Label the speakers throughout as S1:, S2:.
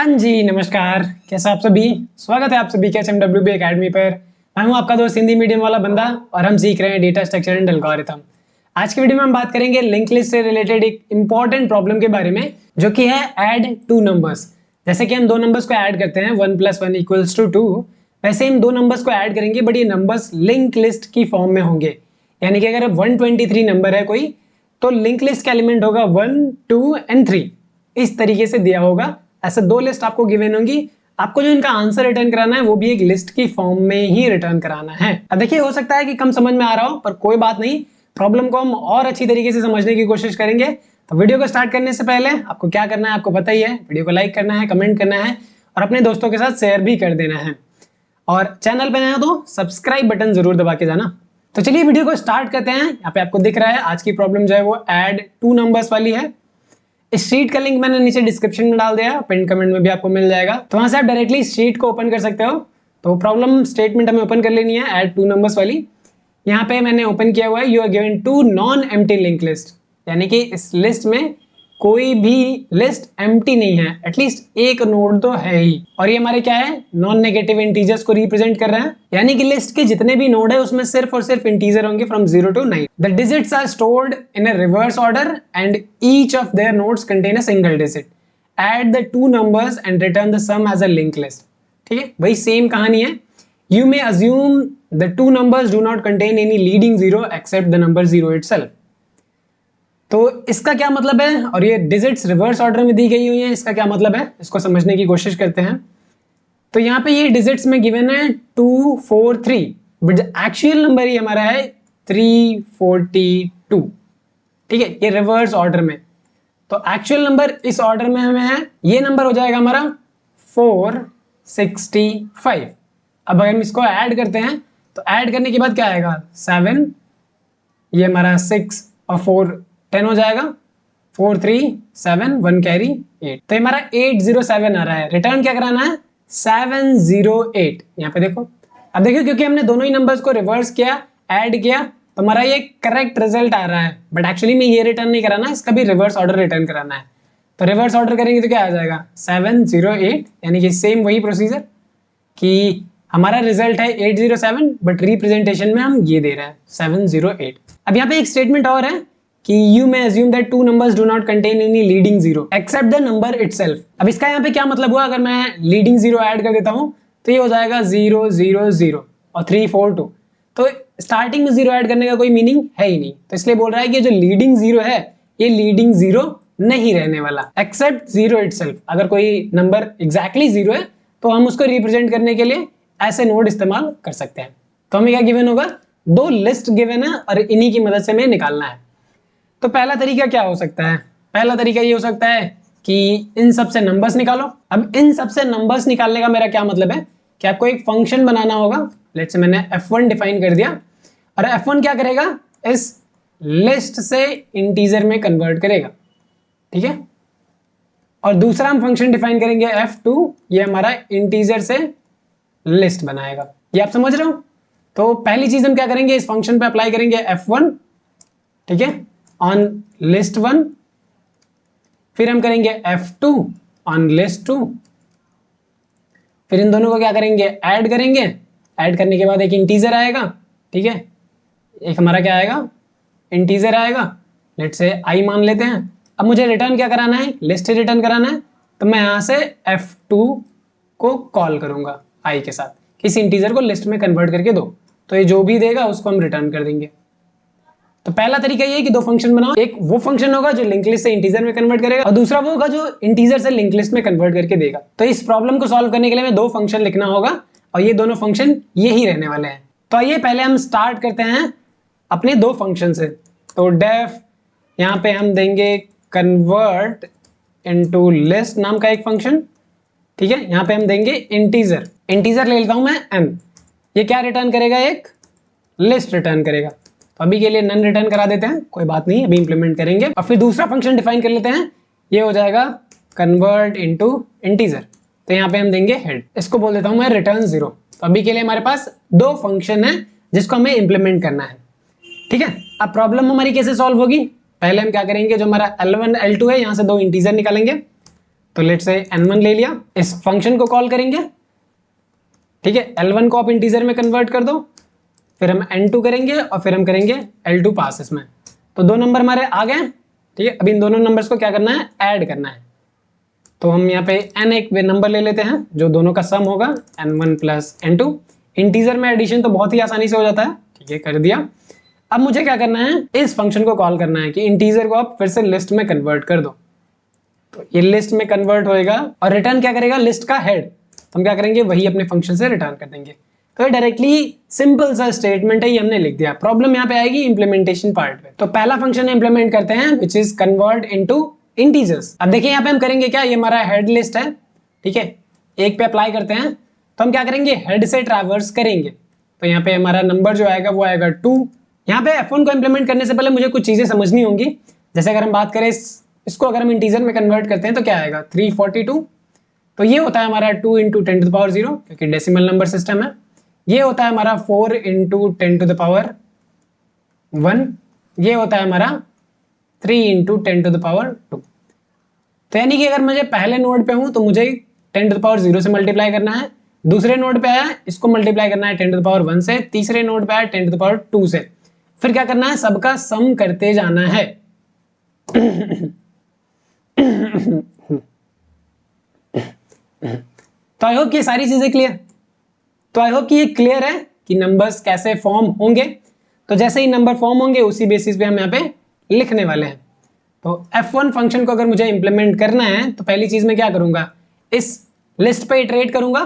S1: हाँ जी, नमस्कार। कैसा आप सभी? स्वागत है आप सभी के HMWB अकेडमी पर। मैं हूँ आपका दोस्त हिंदी मीडियम वाला बंदा और हम सीख रहे हैं डेटा स्ट्रक्चर एंड एल्गोरिथम। आज की वीडियो में हम बात करेंगे लिंक लिस्ट से रिलेटेड एक इंपॉर्टेंट प्रॉब्लम के बारे में, जो कि है ऐड टू नंबर्स। जैसे कि हम दो नंबर्स को ऐड करते हैं 1 + 1 = 2, वैसे हम दो नंबर्स को ऐड करेंगे बट ये नंबर्स लिंक लिस्ट की फॉर्म में होंगे। यानी कि अगर 123 नंबर है कोई, तो लिंक लिस्ट का एलिमेंट होगा 1, 2 एंड 3। इस तरीके से दिया होगा। ऐसे दो लिस्ट आपको गिवन होंगी। आपको जो इनका आंसर रिटर्न कराना है वो भी एक लिस्ट की फॉर्म में ही रिटर्न कराना है। अब देखिए, हो सकता है कि कम समझ में आ रहा हो, पर कोई बात नहीं, प्रॉब्लम को हम और अच्छी तरीके से समझने की कोशिश करेंगे। तो वीडियो को स्टार्ट करने से पहले आपको क्या करना है, आपको पता ही है। वीडियो को लाइक करना है, कमेंट करना है और अपने दोस्तों के साथ शेयर भी कर देना है। और चैनल पे नए हो तो सब्सक्राइब बटन जरूर दबा के जाना। तो चलिए वीडियो को स्टार्ट करते हैं। यहाँ पे आपको दिख रहा है आज की प्रॉब्लम जो है वो ऐड टू नंबर्स वाली है। इस शीट का लिंक मैंने नीचे डिस्क्रिप्शन में डाल दिया है, पिन कमेंट में भी आपको मिल जाएगा, तो वहां से आप डायरेक्टली इस शीट को ओपन कर सकते हो। तो प्रॉब्लम स्टेटमेंट हमें ओपन कर लेनी है ऐड टू नंबर्स वाली। यहाँ पे मैंने ओपन किया हुआ है you are given two non empty link list, यानी कि इस लिस्ट में कोई भी लिस्ट एम्प्टी नहीं है, एटलीस्ट एक नोड तो है ही। और ये हमारे क्या है, नॉन नेगेटिव इंटीजर्स को रिप्रेजेंट कर रहे हैं, यानी कि लिस्ट के जितने भी नोड है उसमें सिर्फ और सिर्फ इंटीजर होंगे from 0 to 9। The digits are stored in a reverse order and each of their nodes contain a single digit. Add the two numbers and return the sum as a link list. ठीक है, वही same कहानी है। You may assume the two numbers do not contain any leading zero except the number 0 itself। तो इसका क्या मतलब है, और ये डिजिट्स रिवर्स ऑर्डर में दी गई हुई है, इसका क्या मतलब है, इसको समझने की कोशिश करते हैं। तो यहाँ पे ये डिजिट्स में गिवन है 2, 4, 3, बट एक्चुअल नंबर ही हमारा है 342। ठीक है, ये रिवर्स ऑर्डर में। तो एक्चुअल नंबर इस ऑर्डर में हमें है, ये नंबर हो जाएगा हमारा 465। अब अगर हम इसको ऐड करते हैं तो ऐड करने के बाद क्या आएगा, 7, ये हमारा 6 और 4 10 हो जाएगा, 4 3 7 1 कैरी 8। तो हमारा 807 आ रहा है। रिटर्न क्या कराना है, 708। यहाँ पे देखो, अब देखिए क्योंकि हमने दोनों ही नंबर्स को रिवर्स किया, ऐड किया, तो हमारा ये करेक्ट रिजल्ट आ रहा है। बट एक्चुअली में ये रिटर्न नहीं कराना, इसका भी रिवर्स ऑर्डर रिटर्न कराना है। तो रिवर्स ऑर्डर करेंगे तो क्या आ जाएगा, 708, यानी कि सेम वही प्रोसीजर कि हमारा रिजल्ट है 807, बट रिप्रेजेंटेशन में हम ये दे रहे हैं 708। अब यहाँ पे एक स्टेटमेंट और है कि you may assume that two numbers do not contain any leading zero except the number itself. अब इसका यहाँ पे क्या मतलब हुआ, अगर मैं लीडिंग जीरो ऐड कर देता हूँ तो ये हो जाएगा 0 0 0 और 3 4 2। तो स्टार्टिंग में जीरो ऐड करने का कोई मीनिंग है ही नहीं, तो इसलिए बोल रहा है कि जो लीडिंग जीरो है ये लीडिंग जीरो नहीं रहने वाला, एक्सेप्ट जीरो इटसेल्फ। अगर कोई नंबर एग्जैक्टली जीरो है तो हम उसको रिप्रेजेंट करने के लिए ऐसे नोड इस्तेमाल कर सकते हैं। तो हमें क्या गिवन होगा, दो लिस्ट गिवन है और इन्हीं की मदद से हमें निकालना है। तो पहला तरीका क्या हो सकता है, पहला तरीका ये हो सकता है कि इन सब से नंबर्स निकालो। अब इन सब से नंबर्स निकालने का मेरा क्या मतलब है कि आपको एक फंक्शन बनाना होगा। लेट्स से मैंने f1 डिफाइन कर दिया, और f1 क्या करेगा, इस लिस्ट से इंटीजर में कन्वर्ट करेगा। ठीक है, और दूसरा हम फंक्शन डिफाइन करेंगे f2, ये हमारा इंटीजर से लिस्ट बनाएगा। ये आप समझ रहे हो। तो पहली चीज हम क्या करेंगे, इस फंक्शन पे अप्लाई करेंगे f1, ठीक है, ऑन लिस्ट 1, फिर हम करेंगे f2 ऑन लिस्ट 2, फिर इन दोनों को क्या करेंगे, ऐड करेंगे। ऐड करने के बाद एक इंटीजर आएगा, ठीक है, एक हमारा क्या आएगा, इंटीजर आएगा, लेट्स से i मान लेते हैं। अब मुझे रिटर्न क्या कराना है, लिस्ट रिटर्न कराना है, तो मैं यहां से f2 को कॉल करूंगा i के साथ, किसी इंटीजर को लिस्ट में कन्वर्ट करके दो, तो ये जो भी देगा उसको हम रिटर्न कर देंगे। तो पहला तरीका ये है कि दो फंक्शन बनाओ, एक वो फंक्शन होगा जो लिंक लिस्ट से इंटीजर में कन्वर्ट करेगा, और दूसरा वो होगा जो इंटीजर से लिंक लिस्ट में कन्वर्ट करके देगा। तो इस प्रॉब्लम को सॉल्व करने के लिए हमें दो फंक्शन लिखना होगा, और ये दोनों फंक्शन ये ही रहने वाले हैं। तो आइए पहले हम स्टार्ट करते हैं अपने दो फंक्शन से। तो डेफ यहाँ पे हम देंगे कन्वर्ट इनटू लिस्ट नाम का एक फंक्शन, ठीक है, यहाँ पे हम देंगे इंटीजर, इंटीजर ले लेता हूं मैं n। ये क्या रिटर्न करेगा, एक लिस्ट रिटर्न करेगा। तो अभी के लिए नन रिटर्न करा देते हैं, कोई बात नहीं, अभी इंप्लीमेंट करेंगे। और फिर दूसरा फंक्शन डिफाइन कर लेते हैं, ये हो जाएगा कन्वर्ट इनटू इंटीजर। तो यहाँ पे हम देंगे हेड, इसको बोल देता हूं मैं रिटर्न 0। तो अभी के लिए हमारे पास दो फंक्शन है जिसको हमें इंप्लीमेंट करना है। ठीक है, अब प्रॉब्लम हमारी कैसे सॉल्व होगी, पहले हम क्या करेंगे, जो हमारा L1 L2 है, यहाँ से दो इंटीजर निकालेंगे। तो लेट से n1 ले लिया, इस फंक्शन को कॉल करेंगे, ठीक है। L1 को आप इंटीजर में कन्वर्ट कर दो, फिर हम n2 करेंगे और फिर हम करेंगे L2 पास इसमें। तो 2 नंबर हमारे आ गए, ठीक है। अब इन दोनों नंबर्स को क्या करना है, ऐड करना है। तो हम यहाँ पे n एक नंबर ले लेते हैं जो दोनों का सम होगा, n1 प्लस n2। इंटीजर में एडिशन तो बहुत ही आसानी से हो जाता है, ठीक है, कर दिया। अब मुझे क्या करना है, इस फंक्शन को कॉल करना है कि इंटीजर को आप फिर से लिस्ट में कन्वर्ट कर दो। तो ये लिस्ट में कन्वर्ट होएगा और रिटर्न क्या करेगा, लिस्ट का हेड। तो हम क्या करेंगे, वही अपने फंक्शन से रिटर्न कर देंगे। तो डायरेक्टली सिंपल सा स्टेटमेंट है, ये हमने लिख दिया। प्रॉब्लम यहाँ पे आएगी इंप्लीमेंटेशन पार्ट में। तो पहला फंक्शन इंप्लीमेंट करते हैं which is convert into integers. अब देखिए यहाँ पे हम करेंगे क्या, ये हमारा हेड लिस्ट है, ठीक है। एक पे अप्लाई करते हैं, तो हम क्या करेंगे, हेड से ट्रैवर्स करेंगे। तो यहाँ पे हमारा नंबर जो आएगा वो आएगा 2। यहाँ पे F1 को इंप्लीमेंट करने से पहले मुझे कुछ चीजें समझनी होंगी। जैसे अगर हम बात करें इसको अगर हम इंटीजर में कन्वर्ट करते हैं तो क्या आएगा, 342। तो ये होता है हमारा 2 × 10⁻�0, क्योंकि डेसिमल नंबर सिस्टम है। ये होता है हमारा 4 × 10⁻1। ये होता है हमारा 3 × 10⁻2। तो यानी कि अगर मुझे पहले नोड पे हूं तो मुझे 10⁻0 से मल्टीप्लाई करना है, दूसरे नोड पे आया इसको मल्टीप्लाई करना है 10⁻1 से, तीसरे नोड पे आया 10⁻2 से। फिर क्या करना है, सबका सम करते जाना है। तो आई होप कि सारी चीजें क्लियर, तो आई होप कि ये क्लियर है कि नंबर्स कैसे फॉर्म होंगे। तो जैसे ही नंबर फॉर्म होंगे उसी बेसिस पे हम यहाँ पे लिखने वाले हैं। तो F1 फंक्शन को अगर मुझे इंप्लीमेंट करना है तो पहली चीज मैं क्या करूंगा, इस लिस्ट पे इटरेट करूंगा।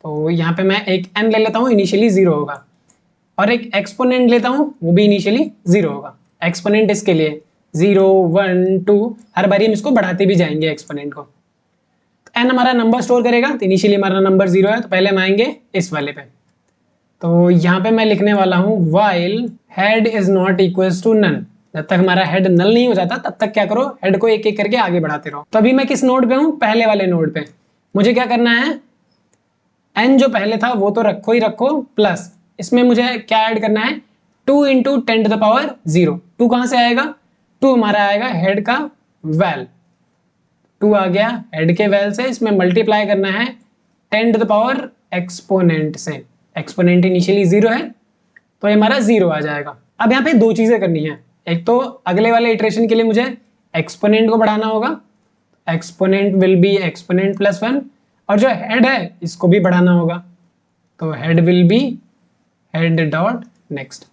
S1: तो यहाँ पे मैं एक n ले लेता हूँ, इनिशियली 0 होगा, और एक एक्सपोनेंट लेता हूँ, वो भी इनिशियली 0 होगा। एक्सपोनेंट इसके लिए 0 1 2, हर बारी हम इसको बढ़ाते भी जाएंगे एक्सपोनेंट को। तो n हमारा नंबर स्टोर करेगा, तो इनिशियली हमारा नंबर 0 है, तो पहले हम आएंगे इस वाले पे। तो यहाँ पे मैं लिखने वाला हूँ while head is not equals to none। जब तक हमारा हेड नल नहीं हो जाता तब तक क्या करो, हेड को एक एक करके आगे बढ़ाते रहो। तो अभी मैं किस नोड पे हूँ, पहले वाले नोड पे। मुझे क्या करना है, n जो पहले था वो तो रखो ही रखो, प्लस इसमें मुझे क्या ऐड करना है, 2 × 10⁻0। 2 कहां से आएगा, 2 हमारा आएगा हेड का वैल। 2 आ गया हेड के वैल से, इसमें मल्टीप्लाई करना है 10 एक्सपोनेंट से। एक्सपोनेंट इनिशियली 0 है तो ये हमारा 0 आ जाएगा। अब यहाँ पे दो चीजें करनी है, एक तो अगले वाले इटरेशन के लिए मुझे एक्सपोनेंट को बढ़ाना होगा, exponent will be exponent plus 1, और जो हेड है इसको भी बढ़ाना होगा, तो head will be head dot next.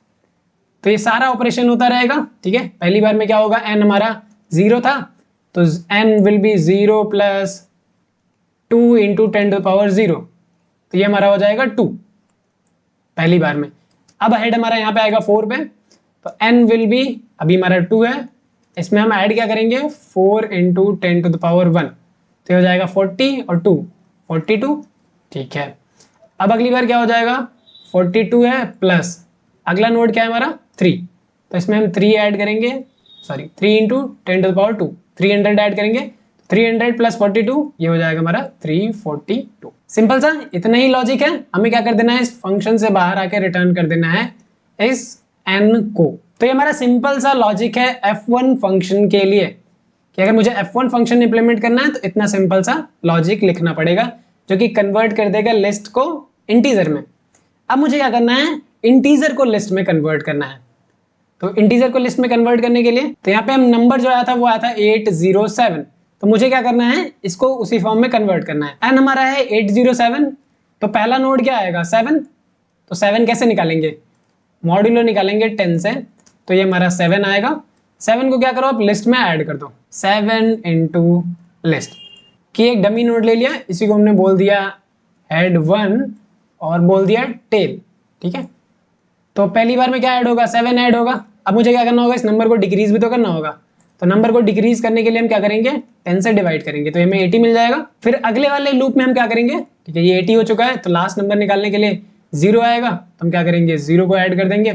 S1: तो ये सारा ऑपरेशन होता रहेगा, ठीक है। पहली बार में क्या होगा, n हमारा 0 था तो n विल बी 0 प्लस 2 × 10⁻0, तो ये हमारा हो जाएगा 2 पहली बार में। अब हेड हमारा यहाँ पे आएगा 4 पे, तो n विल बी, अभी हमारा 2 है, इसमें हम ऐड क्या करेंगे 4 × 10⁻1, तो हो जाएगा 40 और 2 42, ठीक है। अब अगली बार क्या हो जाएगा, 42 है प्लस अगला नोड क्या है हमारा 3, तो इसमें हम 3 ऐड करेंगे, सॉरी 3 × 10⁻2, 300 ऐड करेंगे, 300 प्लस 42 ये हो जाएगा हमारा 342। सिंपल सा इतना ही लॉजिक है। हमें क्या कर देना है, इस फंक्शन से बाहर आके रिटर्न कर देना है इस n को। तो ये हमारा सिंपल सा लॉजिक है F1 फंक्शन के लिए, कि अगर मुझे F1 फंक्शन इंप्लीमेंट करना है तो इतना सिंपल सा लॉजिक लिखना पड़ेगा जो कि कन्वर्ट कर देगा लिस्ट को इंटीजर में। अब मुझे क्या करना है, इंटीजर को लिस्ट में कन्वर्ट करना है। तो इंटीजर को लिस्ट में कन्वर्ट करने के लिए, तो यहाँ पे हम नंबर जो आया था वो आया था 807, तो मुझे क्या करना है, इसको उसी फॉर्म में कन्वर्ट करना है। n हमारा है 807, तो पहला नोड क्या आएगा 7, तो 7 कैसे निकालेंगे, मॉड्यूलो निकालेंगे 10 से, तो ये हमारा 7 आएगा। 7 को क्या करो, आप लिस्ट में ऐड कर दो, 7 × लिस्ट की एक डमी नोड ले लिया, इसी को हमने बोल दिया हेड 1 और बोल दिया टेल, ठीक है। तो पहली बार में क्या ऐड होगा, 7 ऐड होगा। अब मुझे क्या करना होगा, इस नंबर को डिक्रीज भी तो करना होगा, तो नंबर को डिक्रीज करने के लिए हम क्या करेंगे, 10 से डिवाइड करेंगे, तो हमें 80 मिल जाएगा। फिर अगले वाले लूप में हम क्या करेंगे, ठीक है, ये 80 हो चुका है, तो लास्ट नंबर निकालने के लिए 0 आएगा, तो हम क्या करेंगे 0 को ऐड कर देंगे।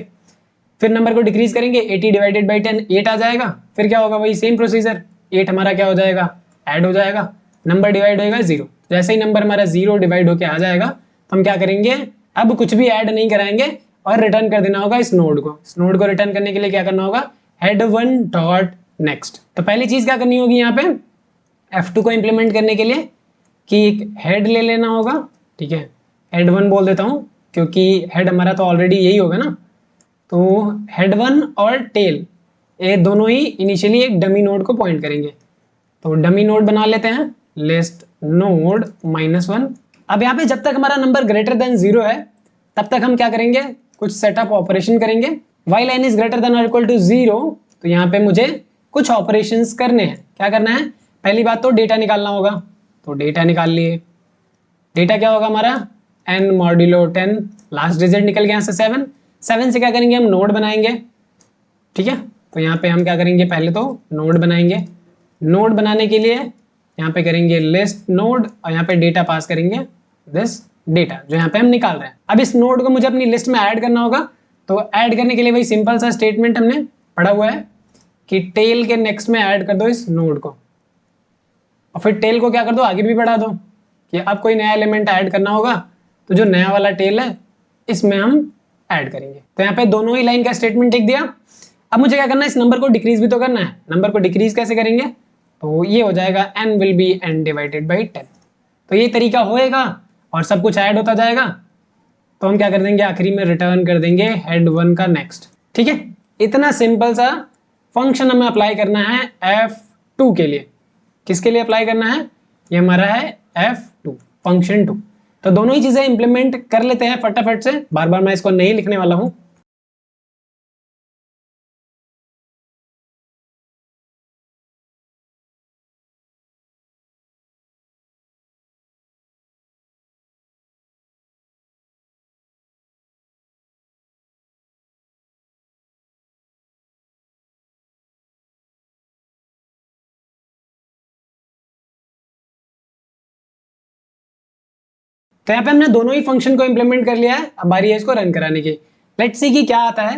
S1: फिर नंबर को डिक्रीज करेंगे, 80 डिवाइडेड बाई 10 8 आ जाएगा। फिर क्या होगा, वही सेम प्रोसीजर, 8 हमारा क्या हो जाएगा, ऐड हो जाएगा, नंबर डिवाइड होएगा 0। जैसे ही नंबर हमारा 0 डिवाइड होके आ जाएगा तो हम क्या करेंगे, अब कुछ भी ऐड नहीं कराएंगे और रिटर्न कर देना होगा इस नोड को। इस नोड को रिटर्न करने के लिए क्या करना होगा, हेड 1 डॉट नेक्स्ट। तो पहली चीज क्या करनी होगी, यहाँ पे F2 को इम्प्लीमेंट करने के लिए कि एक हेड ले लेना होगा, ठीक है, हेड 1 बोल देता हूँ क्योंकि हेड हमारा तो ऑलरेडी यही होगा ना। तो हेड 1 और टेल ये दोनों ही इनिशियली एक डमी नोड को पॉइंट करेंगे। तो डमी नोड बना लेते हैं, लिस्ट नोड -1। अब यहाँ पे जब तक हमारा नंबर ग्रेटर देन 0 है तब तक हम क्या करेंगे, कुछ सेटअप ऑपरेशन करेंगे। While n is greater than और इक्वल टू 0, तो यहाँ पे मुझे कुछ ऑपरेशंस करने हैं। क्या करना है, पहली बात तो डेटा निकालना होगा, तो डेटा निकाल लिए। डेटा क्या होगा हमारा, n मॉड्यूलो 10, लास्ट डिजिट निकल गया यहाँ से 7। 7 से क्या करेंगे, हम नोड बनाएंगे, ठीक है। तो यहाँ पे हम क्या करेंगे, पहले तो नोड बनाएंगे। नोड बनाने के लिए यहाँ पे करेंगे लिस्ट नोड और यहाँ पे डेटा पास करेंगे दिस डेटा जो यहाँ पे हम निकाल रहे हैं। अब इस नोड को मुझे अपनी लिस्ट में ऐड करना होगा, तो ऐड करने के लिए वही सिंपल सा स्टेटमेंट हमने पढ़ा हुआ है कि टेल के नेक्स्ट में ऐड कर दो इस नोड को, और फिर टेल को क्या कर दो, आगे भी बढ़ा दो कि अब कोई नया एलिमेंट ऐड करना होगा तो जो नया वाला टेल है इसमें हम ऐड करेंगे। तो यहाँ पे दोनों ही लाइन का स्टेटमेंट लिख दिया। अब मुझे क्या करना है, इस नंबर को डिक्रीज भी तो करना है। नंबर को डिक्रीज कैसे करेंगे, तो ये हो जाएगा n will be n divided by 10। तो ये तरीका होएगा और सब कुछ ऐड होता जाएगा। तो हम क्या कर देंगे, आखिरी में रिटर्न कर देंगे हेड 1 का नेक्स्ट, ठीक है। इतना सिंपल सा फंक्शन हमें अप्लाई करना है F2 के लिए। किसके लिए अप्लाई करना है, ये हमारा है F2 फंक्शन 2। तो दोनों ही चीजें इंप्लीमेंट कर लेते हैं फटाफट से, बार बार मैं इसको नहीं लिखने वाला हूं। तो यहाँ पे हमने दोनों ही फंक्शन को इंप्लीमेंट कर लिया है। अब बारी है इसको रन कराने की। लेट्स सी कि क्या आता है।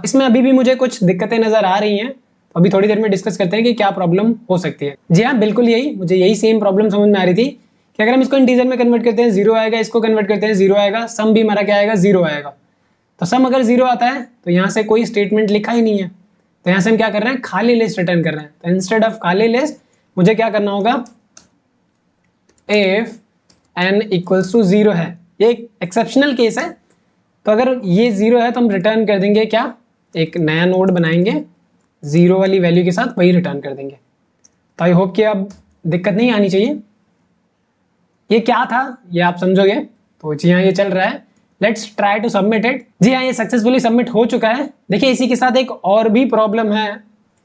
S1: इसमें अभी भी मुझे कुछ दिक्कतें नजर आ रही हैं, अभी थोड़ी देर में डिस्कस करते हैं कि क्या प्रॉब्लम हो सकती है। जी हाँ, बिल्कुल यही, मुझे यही सेम प्रॉब्लम समझ में आ रही थी कि अगर हम इसको इंटीजर में कन्वर्ट करते हैं 0 आएगा, इसको कन्वर्ट करते हैं 0 आएगा, सम भी हमारा क्या आएगा, 0 आएगा। तो सम अगर 0 आता है तो यहाँ से कोई स्टेटमेंट लिखा ही नहीं है, तो यहाँ से हम क्या कर रहे हैं, खाली लिस्ट रिटर्न कर रहे हैं। तो इंस्टेड ऑफ खाली लिस्ट मुझे क्या करना होगा, इफ n इक्वल्स टू 0 है, ये एक एक्सेप्शनल केस है। तो अगर ये 0 है तो हम रिटर्न कर देंगे क्या, एक नया नोड बनाएंगे 0 वाली वैल्यू के साथ, वही रिटर्न कर देंगे। तो आई होप कि अब दिक्कत नहीं आनी चाहिए। ये क्या था ये आप समझोगे। तो जी हाँ, ये चल रहा है, let's try to submit it. जी हाँ, ये सक्सेसफुली सबमिट हो चुका है। देखिए इसी के साथ एक और भी प्रॉब्लम है।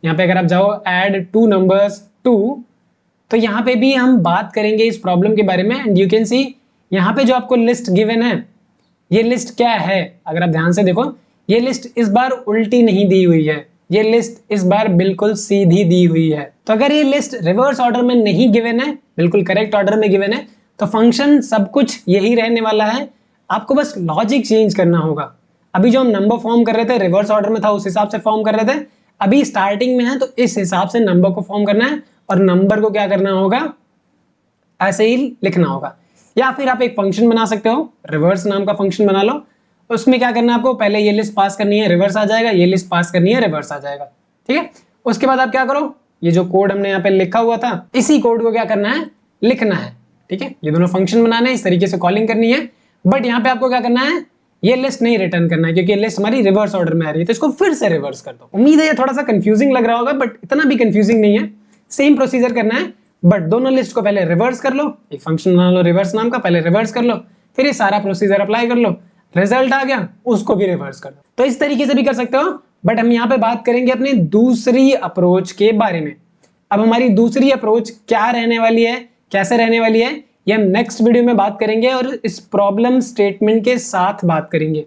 S1: यहाँ पे अगर आप जाओ ऐड टू नंबर्स 2, तो यहाँ पे भी हम बात करेंगे इस प्रॉब्लम के बारे में। एंड यू कैन सी यहाँ पे जो आपको लिस्ट गिवन है, ये लिस्ट क्या है, अगर आप ध्यान से देखो, ये लिस्ट इस बार उल्टी नहीं दी हुई है, ये लिस्ट इस बार बिल्कुल सीधी दी हुई है। तो अगर ये लिस्ट रिवर्स ऑर्डर में नहीं गिवन है, बिल्कुल करेक्ट ऑर्डर में गिवन है, तो फंक्शन सब कुछ यही रहने वाला है। आपको बस लॉजिक चेंज करना होगा। अभी जो हम नंबर फॉर्म कर रहे थे रिवर्स ऑर्डर में था, उस हिसाब से फॉर्म कर रहे थे। अभी स्टार्टिंग में है तो इस हिसाब से नंबर को फॉर्म करना है, और नंबर को क्या करना होगा, ऐसे ही लिखना होगा। या फिर आप एक फंक्शन बना सकते हो, रिवर्स नाम का फंक्शन बना लो। उसमें क्या करना है आपको, पहले ये लिस्ट पास करनी है, रिवर्स आ जाएगा, ये लिस्ट पास करनी है, रिवर्स आ जाएगा, ठीक है। उसके बाद आप क्या करो, ये जो कोड हमने यहाँ पे लिखा हुआ था, इसी कोड को क्या करना है, लिखना है, ठीक है। ये दोनों फंक्शन बनाने हैं, इस तरीके से कॉलिंग करनी है। बट यहाँ पे आपको क्या करना है, ये लिस्ट नहीं रिटर्न करना है, क्योंकि ये लिस्ट हमारी रिवर्स ऑर्डर में आ रही है, तो इसको फिर से रिवर्स कर दो। उम्मीद है ये थोड़ा सा कंफ्यूजिंग लग रहा होगा, बट इतना भी कंफ्यूजिंग नहीं है। सेम प्रोसीजर करना है, बट दोनों लिस्ट को पहले रिवर्स कर लो, एक फंक्शन बना लो रिवर्स नाम का, पहले रिवर्स कर लो, फिर ये सारा प्रोसीजर अप्लाई कर लो, रिजल्ट आ गया उसको भी रिवर्स कर दो। तो इस तरीके से भी कर सकते हो। बट हम यहाँ पे बात करेंगे अपनी दूसरी अप्रोच के बारे में। अब हमारी दूसरी अप्रोच क्या रहने वाली है, कैसे रहने वाली है, ये हम नेक्स्ट वीडियो में बात करेंगे और इस प्रॉब्लम स्टेटमेंट के साथ बात करेंगे।